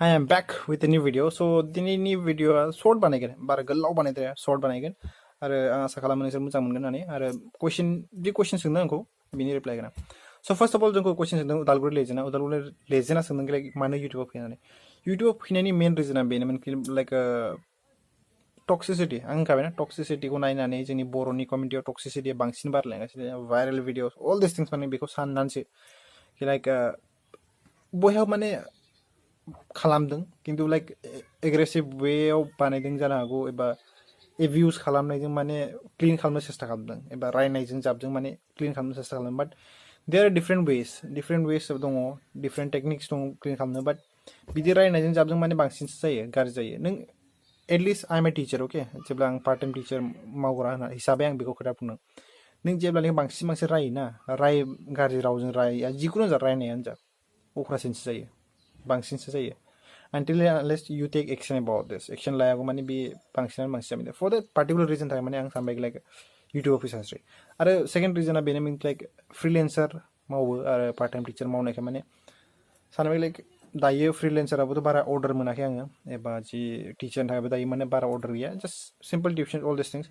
Hi, I'm back with a new video. So, the new video short banaygan, bar gallaw banayda short banaygan. आरो आं आसा खालामो नोंसोर मोजां मोनगोन होननानै आरो कुइसन सोंदों आंखौ बिनि रिप्लाइ गोनां स' फार्स्ट अफ अल जोंखौ कुइसन सोंदों उदालगुरि लेजेन्डा सोंदों मानो इउटुबाव फैनानै इउटुबाव फैनायनि मेन रिजोना बेनोमोन लाइक टक्सिसिटी आं होनखाबायना टक्सिसिटीखौ नायनानै जोंनि बर'नि कमिउनिटियाव टक्सिसिटीया बांसिन बारलांगासिनो viral videos all this things माने बेखौ साननानैसो लाइक बयहा माने खालामदों किन्तु लाइक एग्रेसिभ वेआव बानायदों जानो हागौ एबा एबिउस खालामनायजों माने क्लिन खालामनो सेस्था खालामदों एबा रायनायजों जाबजों माने क्लिन खालामनो सेस्था खालामदों बाट देयर आर डिफरेन्ट वेस दङ डिफरेन्ट टेकनिक्स दङ क्लिन खालामनो बाट बिदि रायनायजों जाबजों माने बांसिनसो जायो गाज्रि जायो नों at least I am a teacher अके जेब्ला आं पार्ट टाइम टिचार मावग्रा हिसाबै आं बेखौ खोथा बुंदों नों जेब्ला बांसिन रायोना गाज्रि रावजों राया जिखुनु जा रायनायानो जा अख्रासिनसो जायो बांसिनसो जायो until unless you take action about this action लायागौ माने बे बांसिनानो बांसिन जायो for that particular reason थाखाय माने आं सानबाय लाइक इउटुब अफिसार्सै आरो सेकेन्ड रिजना बेनो मीन लाइक फ्रिलेन्सार मावो आरो पार्ट टाइम टिचार मावनायखाय माने सानबाय लाइक दायो फ्रिलेन्साराबोथ' बारा अर्डार मोनाखै आङो एबा जि टिचारनि थाखायबो दायो माने बारा अर्डार गैया just simple tuition Al this thins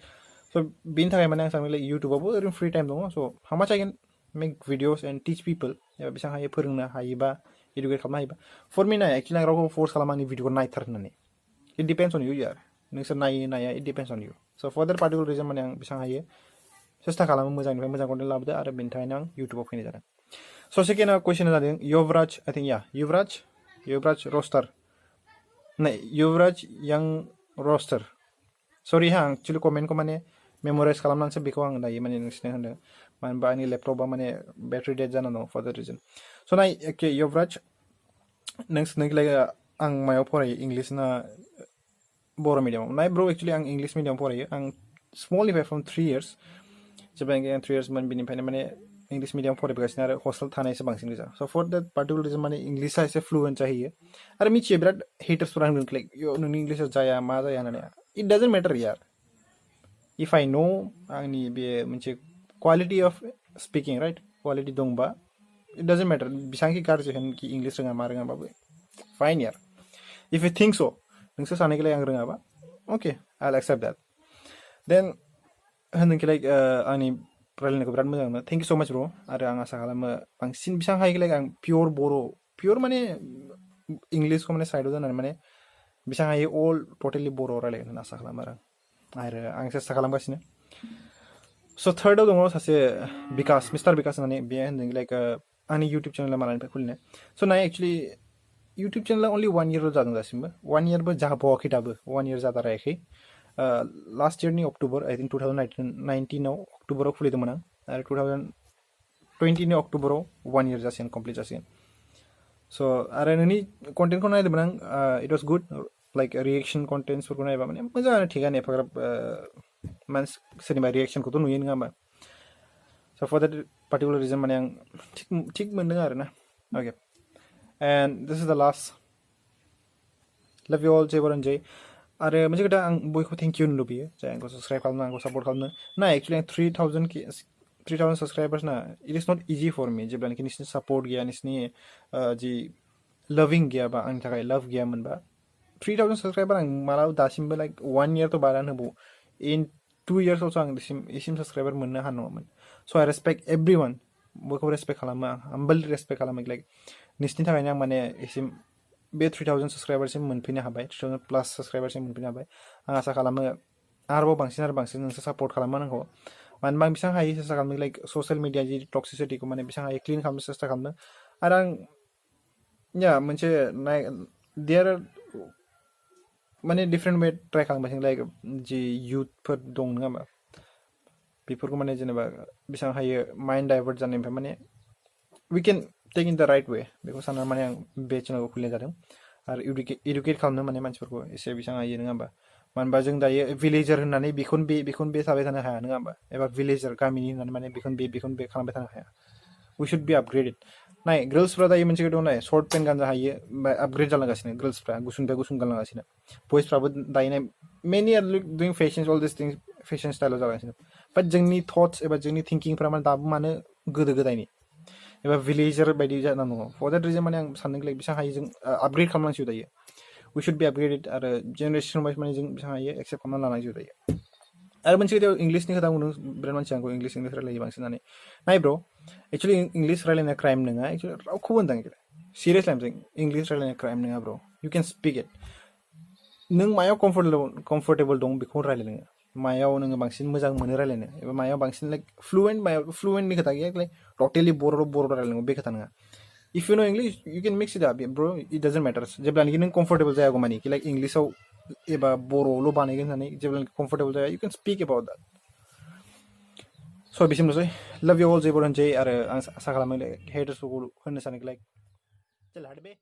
स' बेनि थाखाय माने आं सानबाय लाइक इउटुबावबो ओरैनो फ्रि टाइम दङ स' हाउ माच I can make videos end teach people एबा बेसेबां हायो फोरोंनो हायोबा एडुकेट खालामनो हायोबा फर मी नाय एक्चुअली आं रावखौ फर्स खालामा आंनि भिडिअखौ नायथार होननानै इट डिपेन्ड्स अन इउ यार नोंसोर नायो नाया इट डिपेन्ड्स अन इउ स' फर द्याट पार्टिकुलार रिजन माने आं बेसेबां हायो सेस्था खालामो मोजांनिफ्राय मोजां कन्टेन्ट लाबोदो आरो बेनि थाखायनो आं इउटुबाव फैनाय जादों स' सेकेन्ड कुइसना जादों युवराज आई थिंक या युवराज रस्टार नै युवराज यां रस्टार सरि हा आं एक्चुअली कमेन्टखौ माने मेमराइज खालामनानैसो बेखौ आं दायो माने नोंसिनो होनदों मानो होनबा आंनि लेपटपा माने बेटारि डेड जाना दं फर द्याट रिजन स' नाय एके युवराज नोंसोरनिलाय आं मायाव फरायो इंलिस ना बर' मिडियामाव नाय ब्र' एक्चुअली आं इंलिस मिडियामाव फरायो आं स्मलनिफ्राय फ्रम 3 इयार्स जेब्लानाखि आं 3 इयार्समोन बिनिफ्रायनो माने इंलिस मिडियाम फरायबोगासिनो आरो हस्टेल थानायसो बांसिन गोजा स' फर द्याट पार्टिकुलार रिजन माने इंलिसआ एसे फ्लुएन्ट जाहैयो आरो मिथियो बिराद हेटार्सफोरा होनगोन लाइक नोंनि इंलिसआ जाया मा जाया होननानै इट डाजन्ट मेटार यार इफ आई नो आंनि बे मोनसे quality of speaking right quality दंबा इट डाजन्ट मेटार बेसेबांखि गाज्रि होन कि इंलिस रोङा मा रोङाबाबो फाइन यार इफ यू थिंक स' नोंसोर सानैखौलाय आं रोङाबा अके आइल एक्सेप्ट द्याट देन होनदोंखि लाइक आंनि रायलायनायखौ बिराद मोजां मोनो थेंक इउ स' माच ब्र' आरो आं आसा खालामो बांसिन बेसेबां हायो लाइक आं पियर बर' पियर माने इंलिसखौ माने साइडआव दोननानै माने बेसेबां हायो अल टटेलि बर' रायलायगोन होनना आसा खालामो आरो आं सेस्था खालामगासिनो स' थार्डआव दङ सासे बिकास मिस्टार बिकास होननानै बे होनदों लाइक आंनि इउटुब चेनेला मालानिफ्राय खुलिनाय स' नाय एक्चुअली इउटुब चेनेला अनलि 1 इयारल' जादों दासिमबो 1 इयारबो जाबावाखै दाबो 1 इयार जादारायाखै लास्ट इयारनि अक्ट'बर आई थिंक 2019आव अक्ट'बराव खुलिदोंमोन आं आरो 2020नि अक्ट'बराव 1 इयार जासिगोन कमप्लिट जासिगोन स' आरो नोंनि कन्टेन्टखौ नायदोंमोन आं it was good like reaction कन्टेन्ट्सफोरखौ नायबा माने मोजाङानो थिगानो एफाग्राब मानसि सोरनिबा रिएक्सनखौथ' नुयो नङा होमबा स' फर द्याट पार्टिकुलार रिजन माने आं थिग मोनदों आरो ना अके and this is the last लाभ इउ अल जय बरनजय आरो मोनसे खोथा आं बयखौबो थेंक इउ होनो लुबैयो जाय आंखौ साबस्क्राइब खालामनो आंखौ सापर्ट खालामनो ना एक्चुअलि आं 3000 साबस्क्राइबार्स ना इट इज नट इजि फर मी जेब्लानाखि नोंसिनि सापर्ट गैया नोंसिनि जि लाभिं गैयाबा आंनि थाखाय लाभ गैयामोनबा 3000 साबस्क्राइबार आं मालाबा दासिमबो लाइक 1 इयारथ' बारानो होबाव इन 2 इयार्सआवसो आं एसिम साबस्क्राइबार मोननो हानाय नङामोन स' आइ रेसपेक्ट एभ्रि वान बयखौबो रेसपेक्ट खालामो आं हाम्बल रेसपेक्ट खालामो लाइक नोंसिनि थाखायनो आं माने एसिम बे 3000 साबस्क्राइबारसिम मोनफैनो हाबाय 3000 प्लास साबस्क्राइबारसिम मोनफैनो हाबाय आं आसा खालामो आरोबाव बांसिन नोंसोर सापर्ट खालामो नांगौ मानो होनबा आं बेसेबां हायो सेस्था खालामदों लाइक ससियेल मिडिया जि टक्सिसिटिखौ माने बेसेबां हायो क्लिन खालामनो सेस्था खालामदों आरो आं या मोनसे देयार माने डिफरेन्ट वे ट्राइ खालामगासिनो लाइक जि इयुथफोर दं नङा होमबा बेफोरखौ माने जेनेबा बेसेबां हायो माइन्ड डाइभार्ट जानायनिफ्राय माने we can take in the right way बेखौ साननानै माने आं बे चेनेलखौ खुलिनाय जादों आरो इडुकेट खालामनो माने मानसिफोरखौ एसे बेसेबां हायो नङा होमबा मानो होनबा जों दायो भिलेजार होननानै बेखौनो बे थाबाय थानो हाया नङा होमबा एबा भिलेजार गामिनि होननानै माने बेखौनो बे खालामबाय थानो हाया वी शुड बी आपग्रेडेड नाय गर्ल्सफ्रा दायो मोनसे खोथा नाय सर्ट पेन्ट गाननो हायो आपग्रेड जालांगासिनो गर्ल्सफ्रा गुसुंनिफ्राय गुसुं गानलांगासिनो बयसफ्राबो दायो many are doing fashions all this things fashion स्टाइलाव जागासिनो बाट जोंनि थट्स एबा जोंनि थिंकिंफ्रा माने दाबो मानो गोदो गोदायनि एबा भिलेजार बायदि जाना दङ फर द्याट रिजन माने आं सानदों लाइक बेसेबां हायो जों आपग्रेड खालामनांसिगौ दायो we should be upgraded आरो generation wise माने जों बेसां हायो accept खालामना लानांगौ जायो आरो मोनसे खोथायाव इंलिशनि खोथा बुंदों बिराद मानसिया आंखौ इंलिश रायलायो बांसिन होननानै नाय ब्र' एक्चुअलि इंलिश रायलायनाया क्राइम नङा एक्चुअलि रावखौबो होनदां सिरियासलि आं इंलिश रायलायनाया क्राइम नङा ब्र' you can speak it नों मायाव comfortable दं बेखौ रायलाय नोङो मायाव नोङो बांसिन मोजां मोनो रायलायनो एबा मायाव बांसिन लाइक फ्लुएन्टनि खोथा गैया लाइक टटेलि बर' रायलायनांगौ बे खोथा नङा if you know English you can mix it up bro it doesn't matter जेब्लानोखि नों comfortable जायागौ मानि लाइक इंलिशआव एबा बर'आवल' बानायगोन होननानै जेब्लानोखि comfortable जाया you can speak about that so बिसिमनोसै love you all जय बर' होनसै आरो आं आसा खालामो हेटार्सफोरखौ होननो सानो लाइक चल हट बे